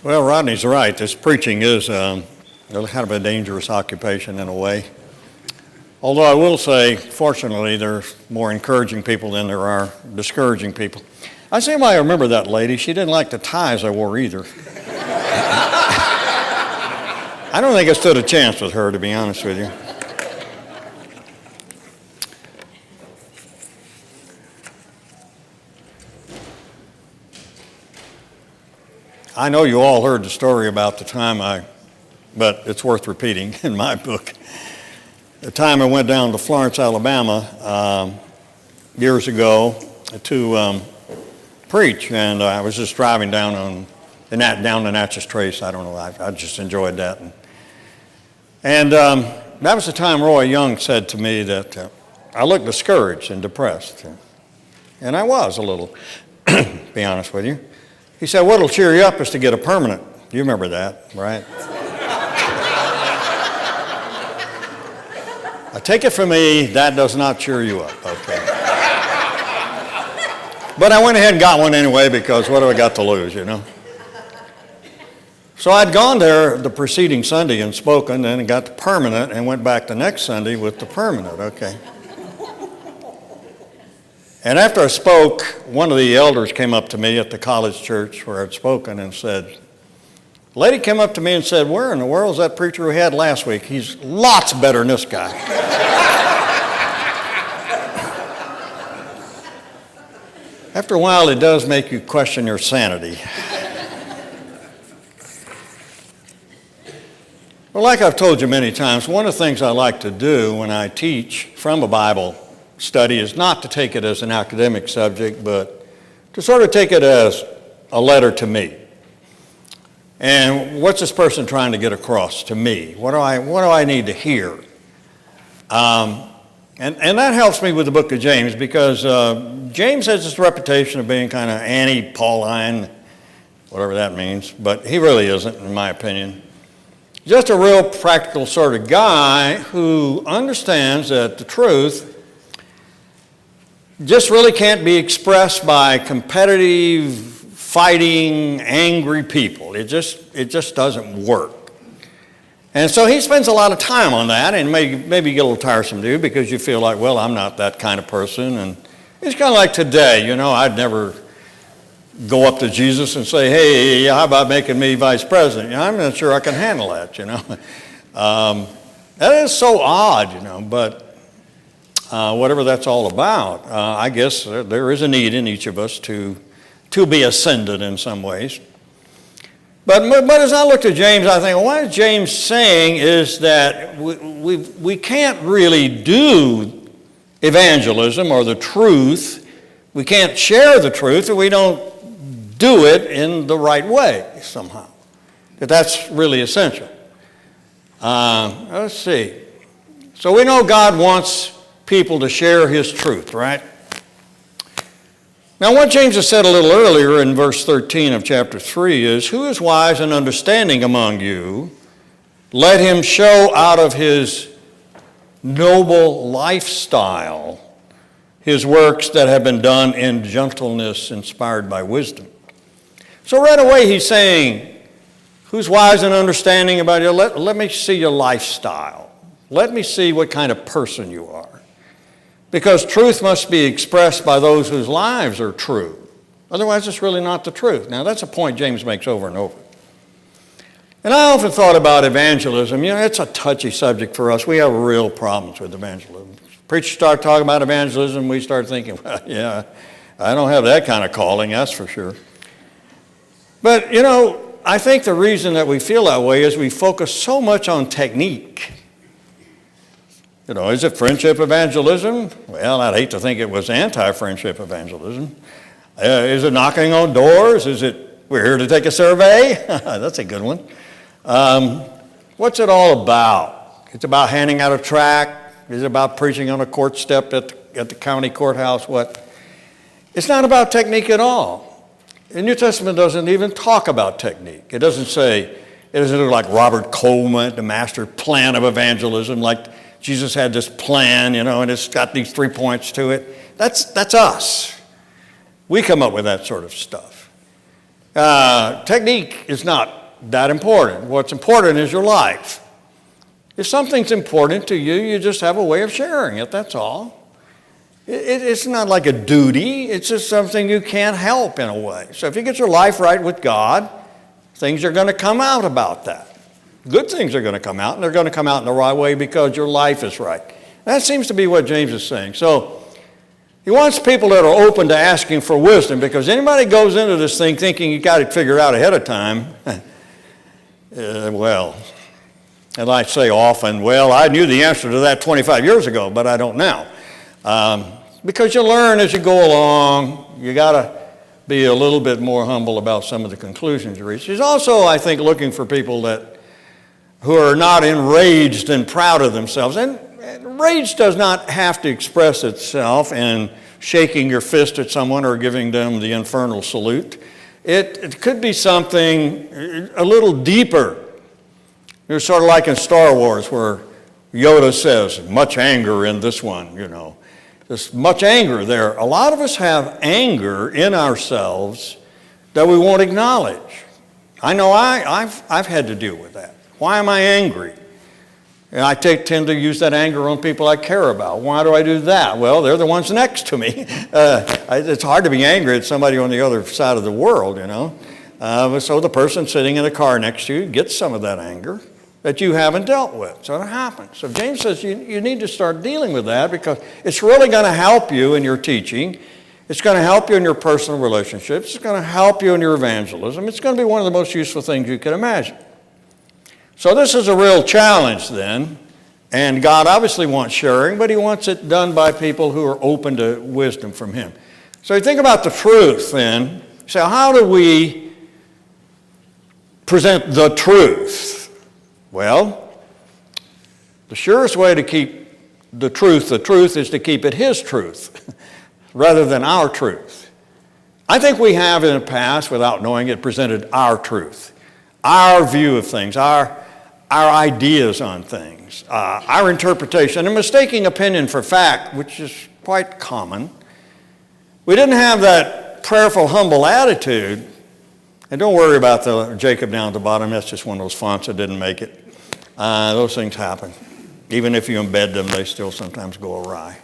Well, Rodney's right. This preaching is kind of a dangerous occupation in a way. Although I will say, fortunately, there's more encouraging people than there are discouraging people. I say, I remember that lady. She didn't like the ties I wore either. I don't think I stood a chance with her, to be honest with you. I know you all heard the story about the time but it's worth repeating in my book. The time I went down to Florence, Alabama, years ago to preach, and I was just driving down the Natchez Trace. I don't know, I just enjoyed that. And that was the time Roy Young said to me that I looked discouraged and depressed. And I was a little, to be honest with you. He said, what'll cheer you up is to get a permanent. You remember that, right? I take it from me, that does not cheer you up, okay? But I went ahead and got one anyway because what do I got to lose, you know? So I'd gone there the preceding Sunday and spoken, and got the permanent and went back the next Sunday with the permanent, okay? And after I spoke, one of the elders came up to me at the college church where I'd spoken and said, a lady came up to me and said, where in the world is that preacher we had last week? He's lots better than this guy. After a while, it does make you question your sanity. Well, like I've told you many times, one of the things I like to do when I teach from a Bible study is not to take it as an academic subject, but to sort of take it as a letter to me. And what's this person trying to get across to me? What do I need to hear? And that helps me with the book of James because James has this reputation of being kind of anti-Pauline, whatever that means, but he really isn't, in my opinion. Just a real practical sort of guy who understands that the truth just really can't be expressed by competitive, fighting, angry people. It just doesn't work. And so he spends a lot of time on that, and maybe get a little tiresome to you because you feel like, well, I'm not that kind of person. And it's kind of like today, you know, I'd never go up to Jesus and say, hey, how about making me vice president? You know, I'm not sure I can handle that, you know. That is so odd, you know, but whatever that's all about, I guess there is a need in each of us to be ascended in some ways. But as I looked at James, I think, well, what James is saying is that we can't really do evangelism or the truth. We can't share the truth if we don't do it in the right way somehow. That's really essential. Let's see. So we know God wants people to share his truth, right? Now, what James has said a little earlier in verse 13 of chapter 3 is, who is wise and understanding among you? Let him show out of his noble lifestyle his works that have been done in gentleness inspired by wisdom. So right away he's saying, who's wise and understanding about you? Let me see your lifestyle. Let me see what kind of person you are. Because truth must be expressed by those whose lives are true. Otherwise, it's really not the truth. Now, that's a point James makes over and over. And I often thought about evangelism. You know, it's a touchy subject for us. We have real problems with evangelism. Preachers start talking about evangelism, we start thinking, well, yeah, I don't have that kind of calling, that's for sure. But, you know, I think the reason that we feel that way is we focus so much on technique. You know, is it friendship evangelism? Well, I'd hate to think it was anti-friendship evangelism. Is it knocking on doors? Is it, we're here to take a survey? That's a good one. What's it all about? It's about handing out a tract. Is it about preaching on a court step at the county courthouse? What? It's not about technique at all. The New Testament doesn't even talk about technique. It doesn't say, it doesn't look like Robert Coleman, the master plan of evangelism, like Jesus had this plan, you know, and it's got these 3 points to it. That's us. We come up with that sort of stuff. Technique is not that important. What's important is your life. If something's important to you, you just have a way of sharing it, that's all. It's not like a duty. It's just something you can't help in a way. So if you get your life right with God, things are going to come out about that. Good things are going to come out, and they're going to come out in the right way because your life is right. That seems to be what James is saying. So he wants people that are open to asking for wisdom, because anybody goes into this thing thinking you got it figured out ahead of time, and I say often, well, I knew the answer to that 25 years ago, but I don't now. Because you learn as you go along, you got to be a little bit more humble about some of the conclusions you reach. He's also, I think, looking for people who are not enraged and proud of themselves. And rage does not have to express itself in shaking your fist at someone or giving them the infernal salute. It could be something a little deeper. It's sort of like in Star Wars where Yoda says, much anger in this one, There's much anger there. A lot of us have anger in ourselves that we won't acknowledge. I know I've had to deal with that. Why am I angry? And I tend to use that anger on people I care about. Why do I do that? Well, they're the ones next to me. It's hard to be angry at somebody on the other side of the world, So the person sitting in the car next to you gets some of that anger that you haven't dealt with. So it happens. So James says you need to start dealing with that, because it's really going to help you in your teaching. It's going to help you in your personal relationships. It's going to help you in your evangelism. It's going to be one of the most useful things you can imagine. So this is a real challenge then, and God obviously wants sharing, but he wants it done by people who are open to wisdom from him. So you think about the truth then. So how do we present the truth? Well, the surest way to keep the truth is to keep it his truth rather than our truth. I think we have in the past, without knowing it, presented our truth, our view of things, our ideas on things, our interpretation, and mistaking opinion for fact, which is quite common. We didn't have that prayerful, humble attitude. And don't worry about the Jacob down at the bottom. That's just one of those fonts that didn't make it. Those things happen. Even if you embed them, they still sometimes go awry.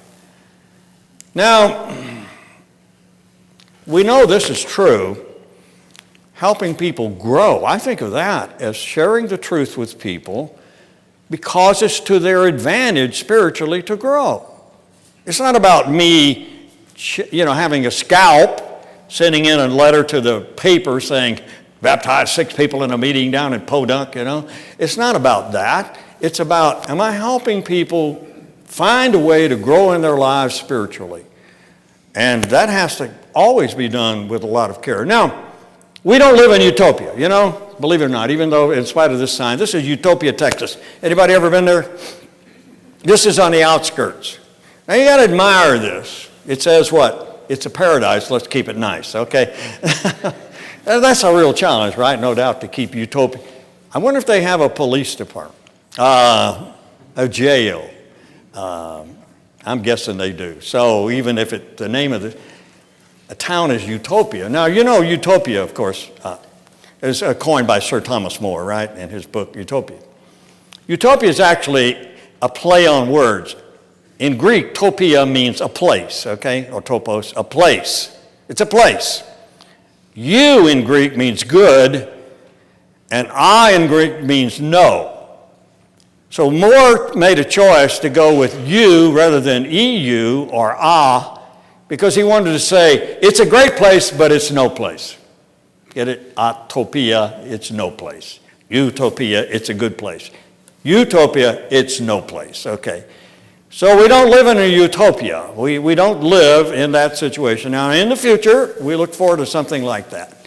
Now, we know this is true. Helping people grow, I think of that as sharing the truth with people because it's to their advantage spiritually to grow. It's not about me, having a scalp, sending in a letter to the paper saying, baptized 6 people in a meeting down in Podunk, It's not about that. It's about, am I helping people find a way to grow in their lives spiritually? And that has to always be done with a lot of care. Now, we don't live in utopia, believe it or not, even though in spite of this sign. This is Utopia, Texas. Anybody ever been there? This is on the outskirts. Now you got to admire this. It says what? It's a paradise. Let's keep it nice, okay? That's a real challenge, right? No doubt, to keep utopia. I wonder if they have a police department, a jail. I'm guessing they do. So even if the name of a town is Utopia. Now, Utopia, of course, is coined by Sir Thomas More, right, in his book, Utopia. Utopia is actually a play on words. In Greek, topia means a place, okay, or topos, a place. It's a place. You in Greek means good, and I in Greek means no. So More made a choice to go with you rather than EU or because he wanted to say, it's a great place, but it's no place. Get it? Atopia, it's no place. Utopia, it's a good place. Utopia, it's no place. Okay. So we don't live in a utopia. We don't live in that situation. Now, in the future, we look forward to something like that.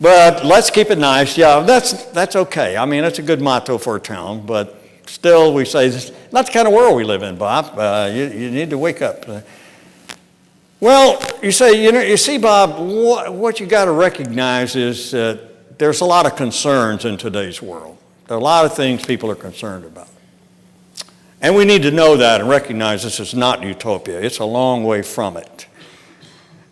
But let's keep it nice. Yeah, that's okay. I mean, that's a good motto for a town, but still we say, that's not the kind of world we live in, Bob. You need to wake up. Well, you say, you see, Bob, what you got to recognize is that there's a lot of concerns in today's world. There are a lot of things people are concerned about. And we need to know that and recognize this is not utopia. It's a long way from it.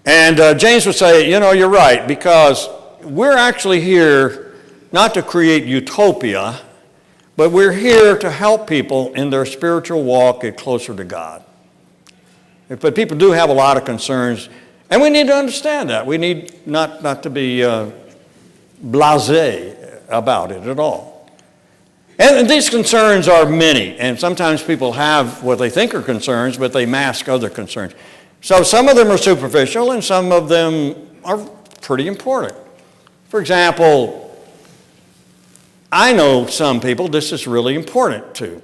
And James would say, you're right, because we're actually here not to create utopia, but we're here to help people in their spiritual walk get closer to God. But people do have a lot of concerns, and we need to understand that. We need not to be blasé about it at all. And these concerns are many, and sometimes people have what they think are concerns, but they mask other concerns. So some of them are superficial, and some of them are pretty important. For example, I know some people this is really important to,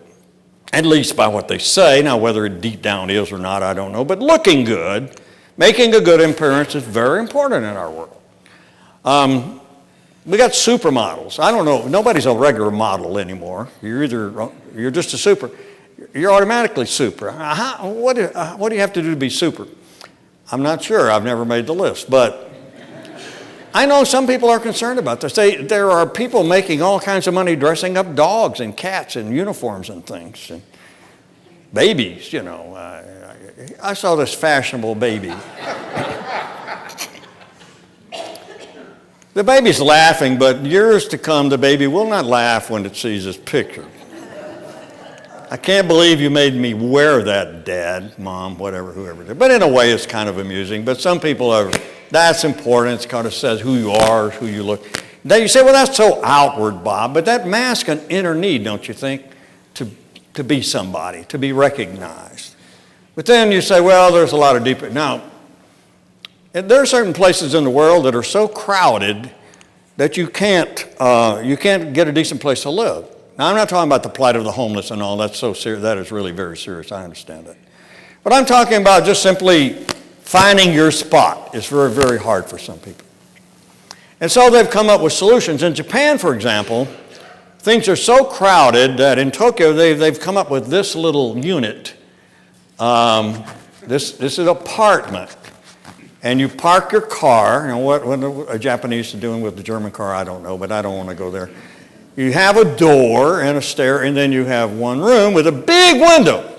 at least by what they say. Now, whether it deep down is or not, I don't know. But looking good, making a good appearance is very important in our world. We got supermodels. I don't know. Nobody's a regular model anymore. You're just a super. You're automatically super. What do you have to do to be super? I'm not sure. I've never made the list. But I know some people are concerned about this. There are people making all kinds of money dressing up dogs and cats in uniforms and things. And babies, you know. I saw this fashionable baby. The baby's laughing, but years to come, the baby will not laugh when it sees this picture. I can't believe you made me wear that, Dad, Mom, whatever, whoever it is. But in a way, it's kind of amusing. But some people are, that's important. It kind of says who you are, who you look. Then you say, well, that's so outward, Bob. But that masks an inner need, don't you think, to be somebody, to be recognized. But then you say, well, there's a lot of deeper. Now, there are certain places in the world that are so crowded that you can't get a decent place to live. Now, I'm not talking about the plight of the homeless and all. That's so serious. That is really very serious. I understand that. But I'm talking about just simply finding your spot. It's very, very hard for some people. And so they've come up with solutions. In Japan, for example, things are so crowded that in Tokyo they've come up with this little unit. This is an apartment. And you park your car. You know, what a Japanese is doing with the German car, I don't know, but I don't want to go there. You have a door and a stair, and then you have one room with a big window.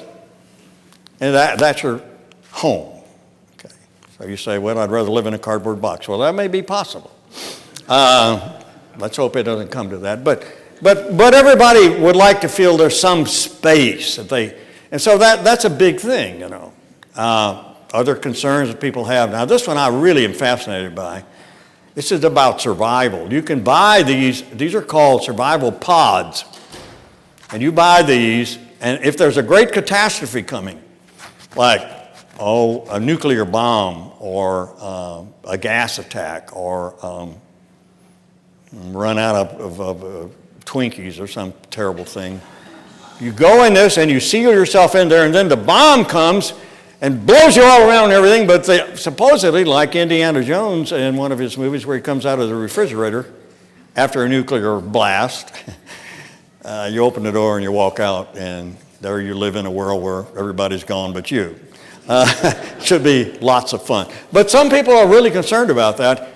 And that's your home. Okay. So you say, well, I'd rather live in a cardboard box. Well, that may be possible. Let's hope it doesn't come to that. But everybody would like to feel there's some space and so that's a big thing, you know. Other concerns that people have. Now, this one I really am fascinated by. This is about survival. You can buy these are called survival pods. And you buy these, and if there's a great catastrophe coming, like, a nuclear bomb or a gas attack or run out of Twinkies or some terrible thing, you go in this and you seal yourself in there, and then the bomb comes and blows you all around and everything, but they, supposedly, like Indiana Jones in one of his movies where he comes out of the refrigerator after a nuclear blast, you open the door and you walk out, and there you live in a world where everybody's gone but you. Should be lots of fun. But some people are really concerned about that.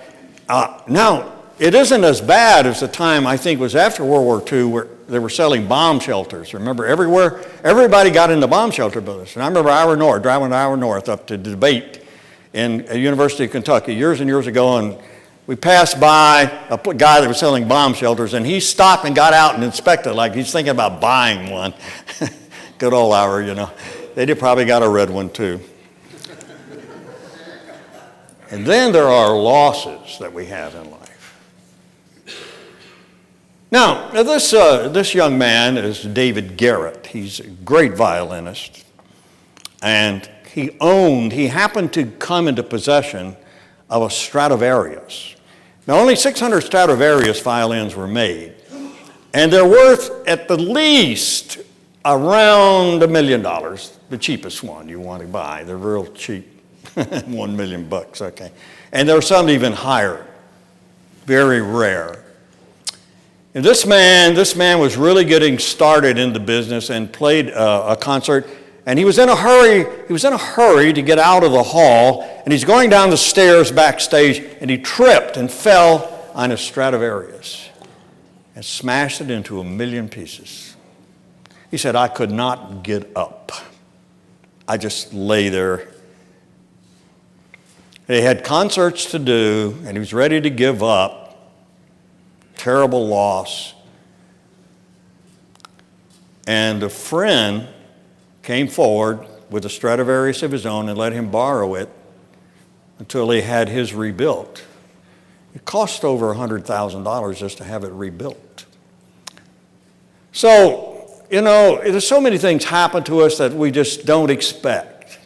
Now, it isn't as bad as the time, I think, was after World War II where they were selling bomb shelters. Remember, everywhere, everybody got in the bomb shelter business. And I remember driving to Iowa North up to debate in the University of Kentucky years and years ago, and we passed by a guy that was selling bomb shelters, and he stopped and got out and inspected like he's thinking about buying one. Good old hour, you know. They probably got a red one too. And then there are losses that we have in life. Now, this young man is David Garrett. He's a great violinist. And he happened to come into possession of a Stradivarius. Now, only 600 Stradivarius violins were made. And they're worth at the least around $1 million, the cheapest one you want to buy. They're real cheap, $1 million, okay. And there are some even higher, very rare. And this man was really getting started in the business and played a concert, and he was in a hurry to get out of the hall, and he's going down the stairs backstage, and he tripped and fell on his Stradivarius and smashed it into 1 million pieces. He said, I could not get up. I just lay there. He had concerts to do, and he was ready to give up. terrible loss. And a friend came forward with a Stradivarius of his own and let him borrow it until he had his rebuilt. It cost over $100,000 just to have it rebuilt. So, there's so many things happen to us that we just don't expect.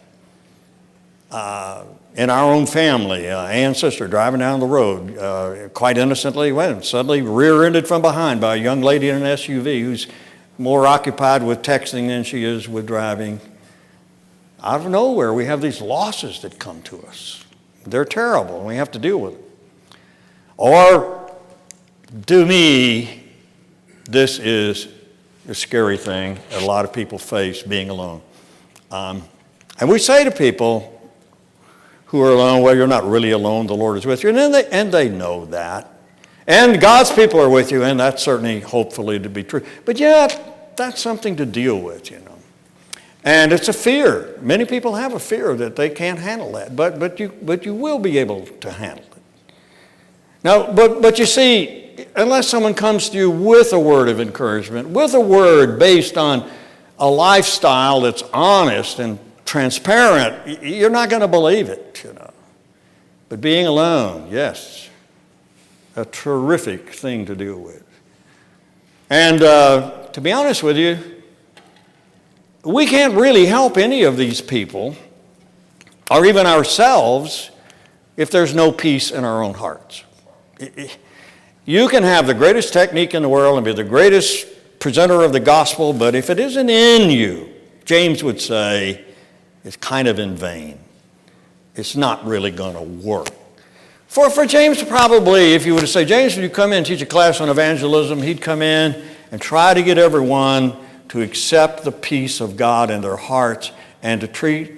In our own family, aunt and sister driving down the road, quite innocently, went suddenly rear-ended from behind by a young lady in an SUV who's more occupied with texting than she is with driving. Out of nowhere, we have these losses that come to us. They're terrible, and we have to deal with it. Or, to me, this is a scary thing that a lot of people face, being alone. And we say to people who are alone, well, you're not really alone, the Lord is with you. And they know that. And God's people are with you, and that's certainly, hopefully, to be true. But yet, that's something to deal with, And it's a fear. Many people have a fear that they can't handle that, but you will be able to handle it. Now, but you see, unless someone comes to you with a word of encouragement, with a word based on a lifestyle that's honest and transparent, you're not going to believe it, But being alone, yes, a terrific thing to deal with. And to be honest with you, we can't really help any of these people, or even ourselves, if there's no peace in our own hearts. You can have the greatest technique in the world and be the greatest presenter of the gospel, but if it isn't in you, James would say, it's kind of in vain. It's not really going to work. For James, probably, if you were to say, James, would you come in and teach a class on evangelism? He'd come in and try to get everyone to accept the peace of God in their hearts and to treat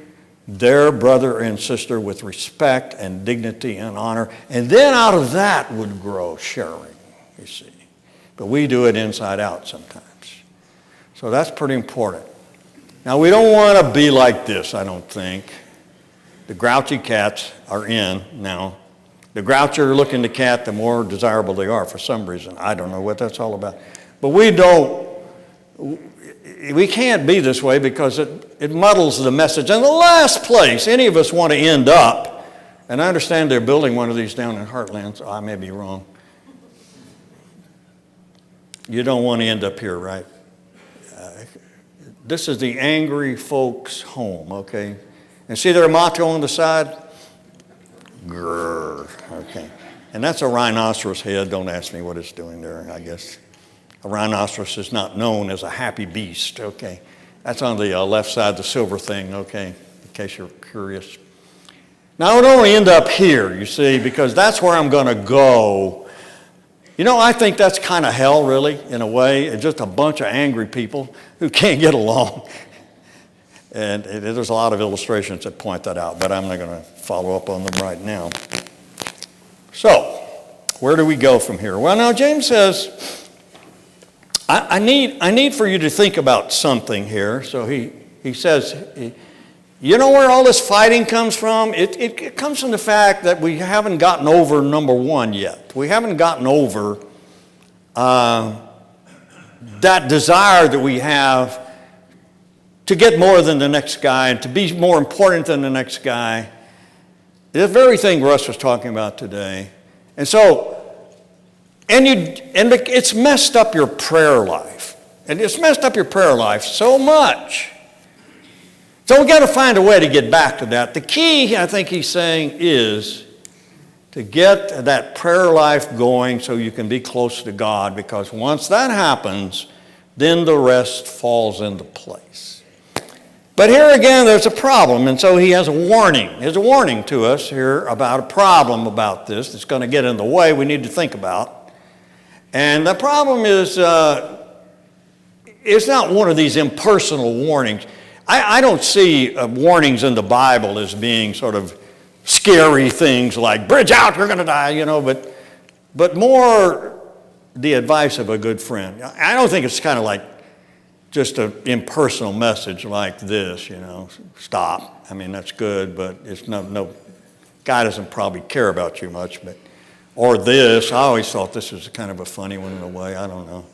their brother and sister with respect and dignity and honor. And then out of that would grow sharing, you see. But we do it inside out sometimes. So that's pretty important. Now, we don't want to be like this, I don't think. The grouchy cats are in now. The grouchier looking the cat, the more desirable they are for some reason. I don't know what that's all about. But we can't be this way because it muddles the message. And the last place any of us want to end up, and I understand they're building one of these down in Heartland, so I may be wrong. You don't want to end up here, right? This is the angry folks' home, okay? And see their motto on the side? Grrr, okay. And that's a rhinoceros head. Don't ask me what it's doing there, I guess. A rhinoceros is not known as a happy beast, okay? That's on the left side, the silver thing, okay, in case you're curious. Now, I don't end up here, you see, because that's where I'm going to go. I think that's kind of hell, really, in a way. It's just a bunch of angry people who can't get along. And there's a lot of illustrations that point that out, but I'm not going to follow up on them right now. So, where do we go from here? Well, now, James says, I need for you to think about something here. So he says, you know where all this fighting comes from? It comes from the fact that we haven't gotten over number one yet. We haven't gotten over that desire that we have to get more than the next guy and to be more important than the next guy. The very thing Russ was talking about today. And so, and it's messed up your prayer life. And it's messed up your prayer life so much. So we've got to find a way to get back to that. The key, I think he's saying, is to get that prayer life going so you can be close to God, because once that happens, then the rest falls into place. But here again, there's a problem, and so he has a warning. There's a warning to us here about a problem about this that's going to get in the way we need to think about. And the problem is, it's not one of these impersonal warnings. I don't see warnings in the Bible as being sort of scary things like, bridge out, you're going to die, but more the advice of a good friend. I don't think it's kind of like just an impersonal message like this, stop. I mean, that's good, but it's no, God doesn't probably care about you much, or this. I always thought this was kind of a funny one in a way. I don't know.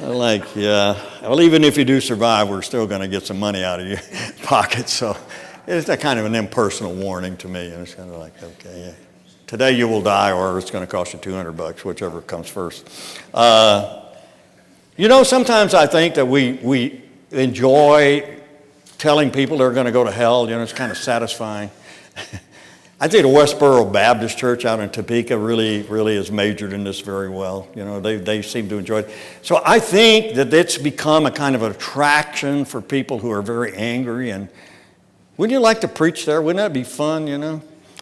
Well, even if you do survive, we're still going to get some money out of your pocket. So it's that kind of an impersonal warning to me. And it's kind of like, okay, yeah. Today you will die, or it's going to cost you $200, whichever comes first. Sometimes I think that we enjoy telling people they're going to go to hell. It's kind of satisfying. I think the Westboro Baptist Church out in Topeka really has majored in this very well. They seem to enjoy it. So I think that it's become a kind of an attraction for people who are very angry. And wouldn't you like to preach there? Wouldn't that be fun,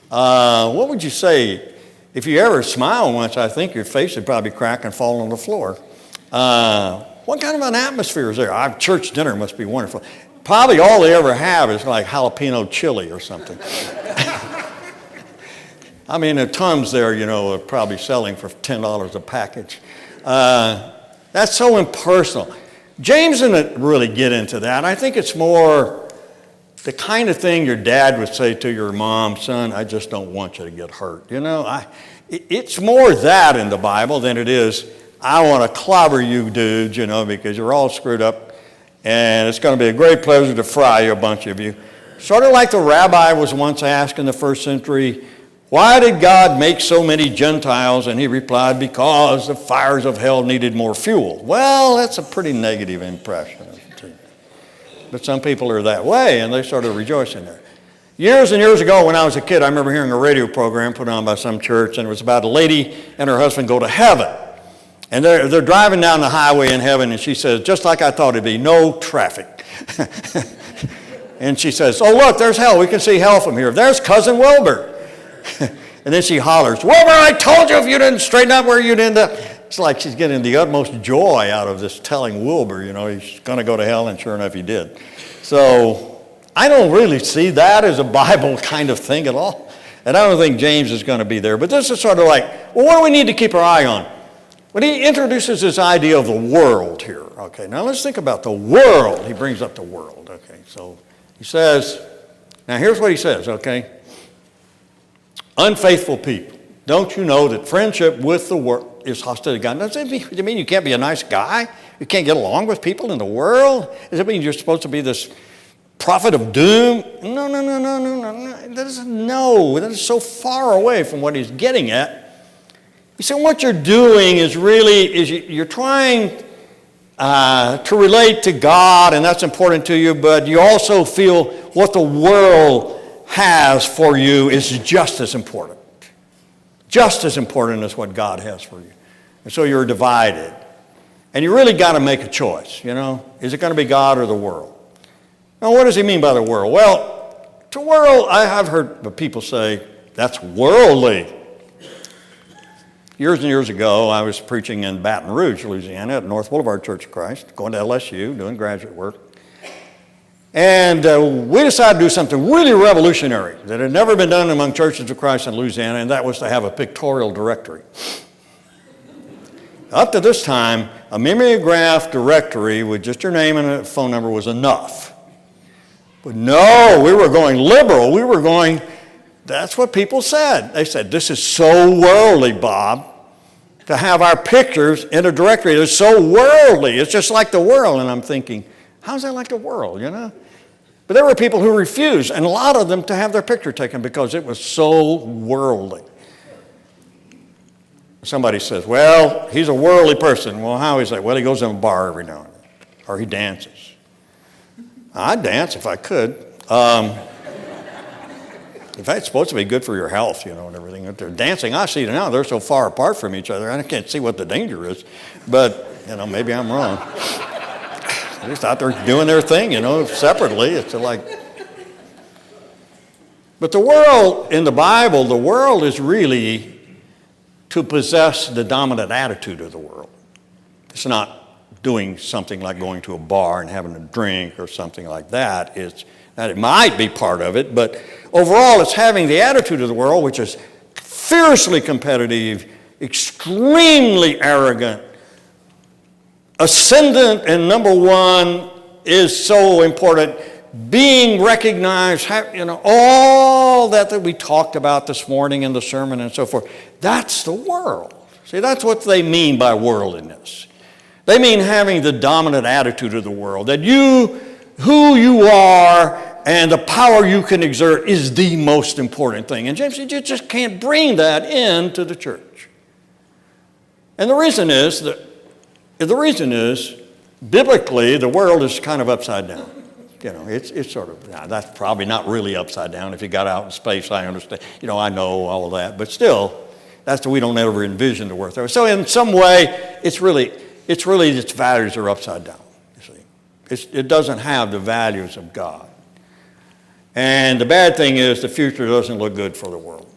What would you say? If you ever smile once, I think your face would probably crack and fall on the floor. What kind of an atmosphere is there? Our church dinner must be wonderful. Probably all they ever have is like jalapeno chili or something. I mean, the Tums there, are probably selling for $10 a package. That's so impersonal. James didn't really get into that. I think it's more the kind of thing your dad would say to your mom, son, I just don't want you to get hurt. It's more that in the Bible than it is, I want to clobber you dudes, because you're all screwed up, and it's going to be a great pleasure to fry you, a bunch of you. Sort of like the rabbi was once asked in the first century, why did God make so many Gentiles? And he replied, because the fires of hell needed more fuel. Well, that's a pretty negative impression. But some people are that way, and they sort of rejoice in there. Years and years ago, when I was a kid, I remember hearing a radio program put on by some church, and it was about a lady and her husband go to heaven. And they're driving down the highway in heaven, and she says, just like I thought it'd be, no traffic. And she says, oh, look, there's hell. We can see hell from here. There's Cousin Wilbur. And then she hollers, Wilbur, I told you if you didn't straighten up where you'd end up. It's like she's getting the utmost joy out of this telling Wilbur, he's going to go to hell, and sure enough he did. So I don't really see that as a Bible kind of thing at all. And I don't think James is going to be there. But this is sort of like, well, what do we need to keep our eye on? When he introduces this idea of the world here. Okay, now let's think about the world. He brings up the world. Okay, so he says, now here's what he says, okay? Unfaithful people. Don't you know that friendship with the world is hostility to God? Does it mean you can't be a nice guy? You can't get along with people in the world? Does it mean you're supposed to be this prophet of doom? No. That is so far away from what he's getting at. He said what you're doing is you're trying to relate to God, and that's important to you, but you also feel what the world has for you is just as important. Just as important as what God has for you. And so you're divided. And you really got to make a choice, Is it going to be God or the world? Now, what does he mean by the world? Well, to world, I've heard people say, that's worldly. Years and years ago, I was preaching in Baton Rouge, Louisiana, at North Boulevard Church of Christ, going to LSU, doing graduate work. And we decided to do something really revolutionary that had never been done among churches of Christ in Louisiana, and that was to have a pictorial directory. Up to this time, a mimeograph directory with just your name and a phone number was enough. But no, we were going liberal. We were going, that's what people said. They said, this is so worldly, Bob, to have our pictures in a directory. It's so worldly. It's just like the world. And I'm thinking, how's that like the world, But there were people who refused, and a lot of them to have their picture taken because it was so worldly. Somebody says, well, he's a worldly person. Well, how is that? Well, he goes to a bar every now and then, or he dances. I'd dance if I could. In fact, it's supposed to be good for your health, and everything. If they're dancing, I see it now, they're so far apart from each other, I can't see what the danger is. But, maybe I'm wrong. They're just out there doing their thing, separately. It's like, but the world, in the Bible, the world is really to possess the dominant attitude of the world. It's not doing something like going to a bar and having a drink or something like that. It might be part of it, but overall it's having the attitude of the world, which is fiercely competitive, extremely arrogant, ascendant, and number one is so important, being recognized, all that we talked about this morning in the sermon and so forth. That's the world. See, that's what they mean by worldliness. They mean having the dominant attitude of the world, that who you are and the power you can exert is the most important thing. And James said, you just can't bring that into the church. And the reason is, biblically, the world is kind of upside down. It's sort of, now that's probably not really upside down. If you got out in space, I understand. I know all of that. But still, we don't ever envision the world. So in some way, its values are upside down, you see. It doesn't have the values of God. And the bad thing is the future doesn't look good for the world.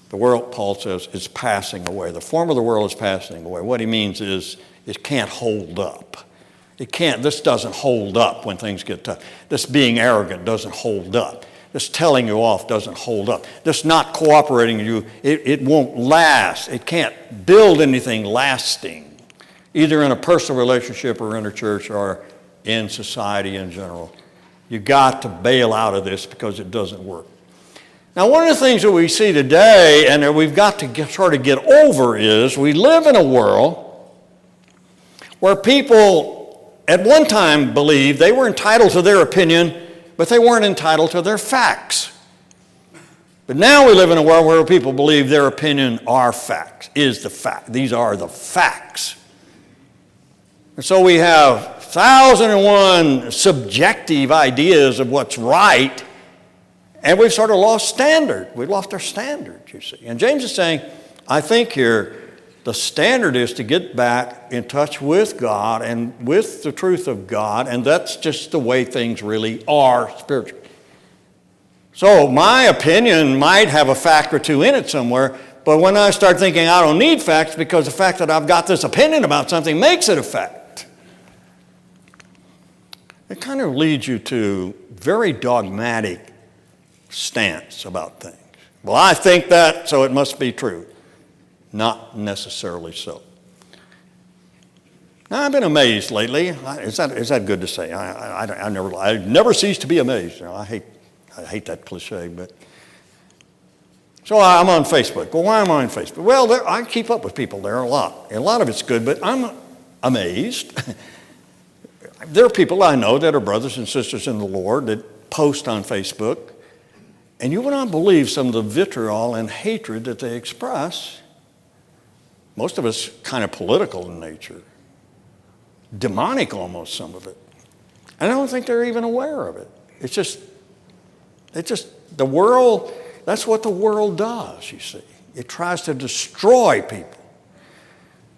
The world, Paul says, is passing away. The form of the world is passing away. What he means is it can't hold up. This doesn't hold up when things get tough. This being arrogant doesn't hold up. This telling you off doesn't hold up. This not cooperating with you, it won't last. It can't build anything lasting, either in a personal relationship or in a church or in society in general. You got to bail out of this because it doesn't work. Now, one of the things that we see today and that we've got to get over is we live in a world where people at one time believed they were entitled to their opinion, but they weren't entitled to their facts. But now we live in a world where people believe their opinion are facts, is the fact. These are the facts. And so we have 1,001 subjective ideas of what's right, and we've sort of lost standard. We've lost our standard, you see. And James is saying, I think here, the standard is to get back in touch with God and with the truth of God, and that's just the way things really are spiritually. So my opinion might have a fact or two in it somewhere, but when I start thinking I don't need facts because the fact that I've got this opinion about something makes it a fact, it kind of leads you to very dogmatic stance about things. Well, I think that, so it must be true. Not necessarily so. Now, I've been amazed lately. Is that good to say? I never cease to be amazed. I hate that cliche, but. So I'm on Facebook. Well, why am I on Facebook? Well, I keep up with people there a lot. A lot of it's good, but I'm amazed. There are people I know that are brothers and sisters in the Lord that post on Facebook, and you would not believe some of the vitriol and hatred that they express. Most of it's kind of political in nature. Demonic almost, some of it. And I don't think they're even aware of it. It's just the world, that's what the world does, you see. It tries to destroy people.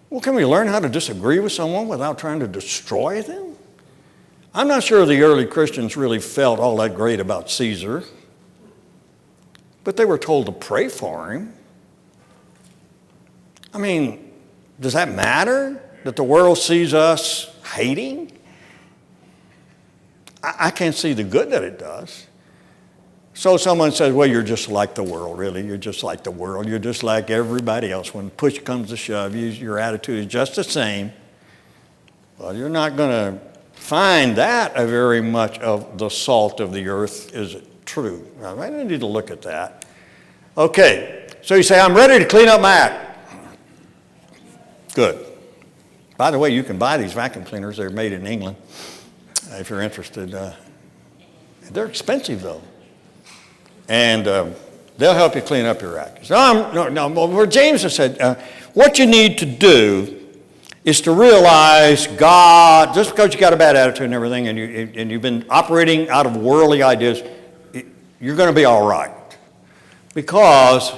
Well, can we learn how to disagree with someone without trying to destroy them? I'm not sure the early Christians really felt all that great about Caesar, but they were told to pray for him. I mean, does that matter that the world sees us hating? I can't see the good that it does. So someone says, well, you're just like the world, really. You're just like the world. You're just like everybody else. When push comes to shove, your attitude is just the same. Well, you're not going to find that a very much of the salt of the earth. Is it true? Now, I need to look at that. Okay, so you say, I'm ready to clean up my act. Good. By the way, you can buy these vacuum cleaners. They're made in England, if you're interested. They're expensive, though. And they'll help you clean up your act. So where James has said, what you need to do is to realize God, just because you got a bad attitude and everything, and you've been operating out of worldly ideas, you're going to be all right. Because,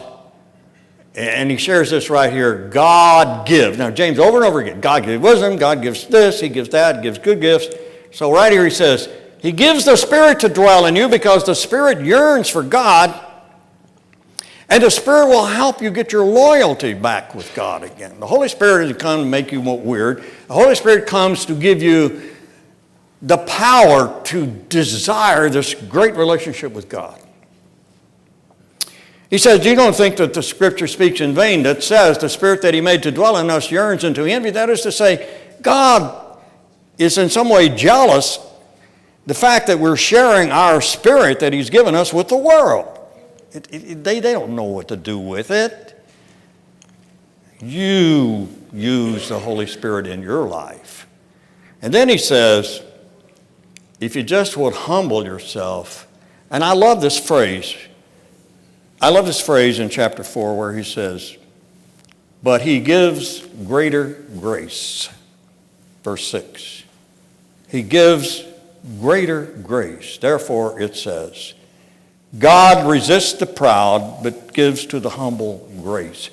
and he shares this right here, God gives. Now, James, over and over again, God gives wisdom, God gives this, he gives that, gives good gifts. So right here he says, he gives the Spirit to dwell in you because the Spirit yearns for God, and the Spirit will help you get your loyalty back with God again. The Holy Spirit doesn't come to make you weird. The Holy Spirit comes to give you the power to desire this great relationship with God. He says, you don't think that the Scripture speaks in vain that says the Spirit that he made to dwell in us yearns into envy. That is to say, God is in some way jealous The fact that we're sharing our spirit that he's given us with the world. They don't know what to do with it. You use the Holy Spirit in your life. And then he says, if you just would humble yourself, and I love this phrase. I love this phrase in chapter 4 where he says, but he gives greater grace. Verse 6. He gives greater grace. Therefore, it says, God resists the proud, but gives to the humble grace.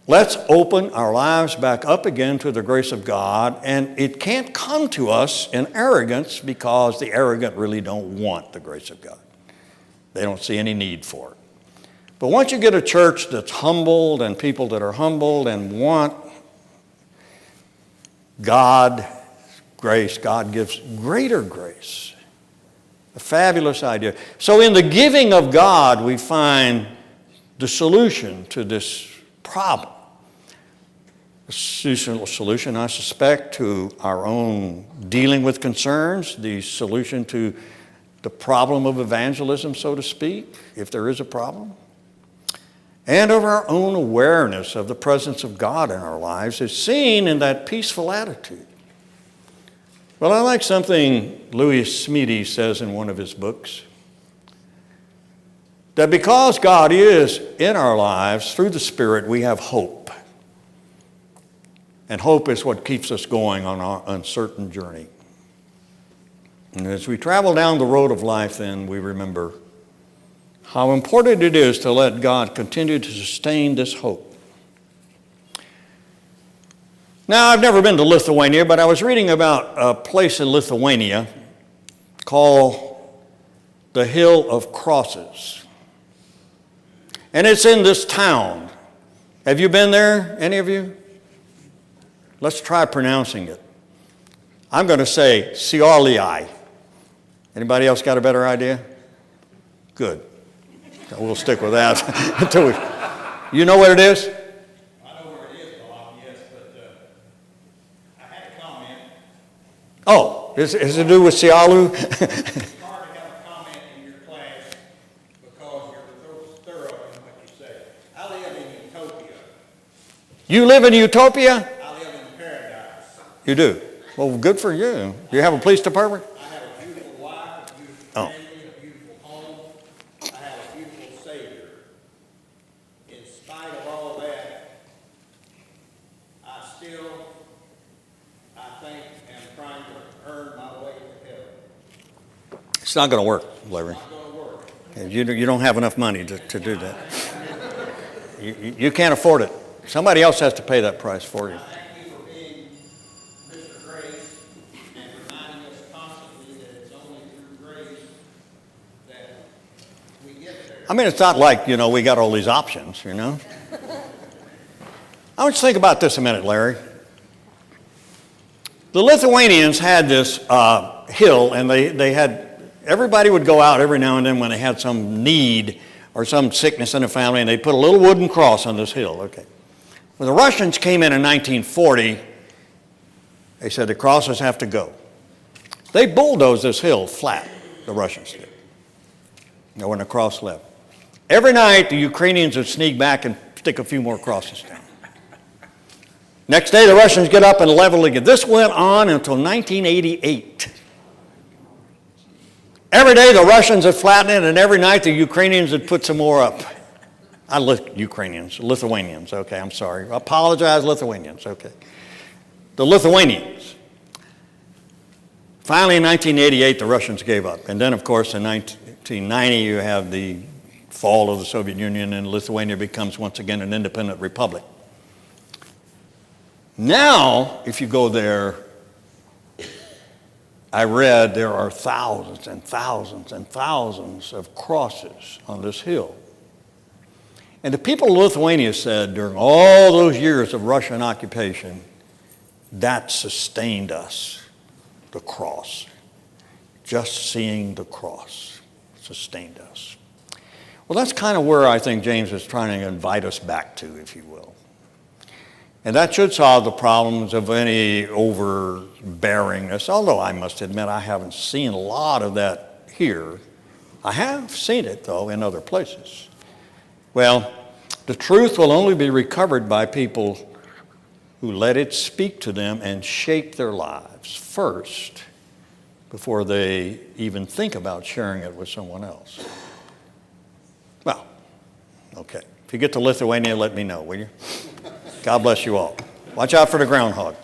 Let's open our lives back up again to the grace of God, and it can't come to us in arrogance because the arrogant really don't want the grace of God. They don't see any need for it. But once you get a church that's humbled and people that are humbled and want God, grace, God gives greater grace. A fabulous idea. So in the giving of God, we find the solution to this problem. The solution, I suspect, to our own dealing with concerns, the solution to the problem of evangelism, so to speak, if there is a problem, and of our own awareness of the presence of God in our lives is seen in that peaceful attitude. Well, I like something Louis Smeedy says in one of his books, that because God is in our lives through the Spirit, we have hope. And hope is what keeps us going on our uncertain journey. And as we travel down the road of life, then we remember how important it is to let God continue to sustain this hope. Now, I've never been to Lithuania, but I was reading about a place in Lithuania called the Hill of Crosses. And it's in this town. Have you been there, any of you? Let's try pronouncing it. I'm going to say Siolii. Anybody else got a better idea? Good. We'll stick with that until we. You know what it is? I know where it is, Bob, yes, but I had a comment. Oh, is it to do with Sialu? It's hard to have a comment in your class because you're so thorough in what you say. I live in Utopia. You live in Utopia? I live in paradise. You do? Well, good for you. Do you have a police department? I have a beautiful wife, a beautiful family, a beautiful home. I have a beautiful Savior. In spite of all that, I think, am trying to earn my way to heaven. It's not going to work, Larry. It's not going to work. You don't have enough money to do that. You can't afford it. Somebody else has to pay that price for you. Thank you for being Mr. Grace and reminding us constantly that it's only through grace that we get there. I mean, it's not like, we got all these options, I want you to think about this a minute, Larry. The Lithuanians had this hill, and they had, everybody would go out every now and then when they had some need or some sickness in the family, and they'd put a little wooden cross on this hill, okay. When the Russians came in 1940, they said the crosses have to go. They bulldozed this hill flat, the Russians did. When the cross left. Every night, the Ukrainians would sneak back and stick a few more crosses down. Next day, the Russians get up and level again. This went on until 1988. Every day, the Russians would flatten it, and every night, the Ukrainians would put some more up. Lithuanians, okay, I'm sorry. I apologize, Lithuanians, okay. The Lithuanians. Finally, in 1988, the Russians gave up. And then, of course, in 1990, you have the fall of the Soviet Union, and Lithuania becomes once again an independent republic. Now, if you go there, I read there are thousands and thousands and thousands of crosses on this hill. And the people of Lithuania said during all those years of Russian occupation, that sustained us, the cross. Just seeing the cross sustained us. Well, that's kind of where I think James is trying to invite us back to, if you will. And that should solve the problems of any overbearingness, although I must admit I haven't seen a lot of that here. I have seen it, though, in other places. Well, the truth will only be recovered by people who let it speak to them and shape their lives first before they even think about sharing it with someone else. Well, okay. If you get to Lithuania, let me know, will you? God bless you all. Watch out for the groundhog.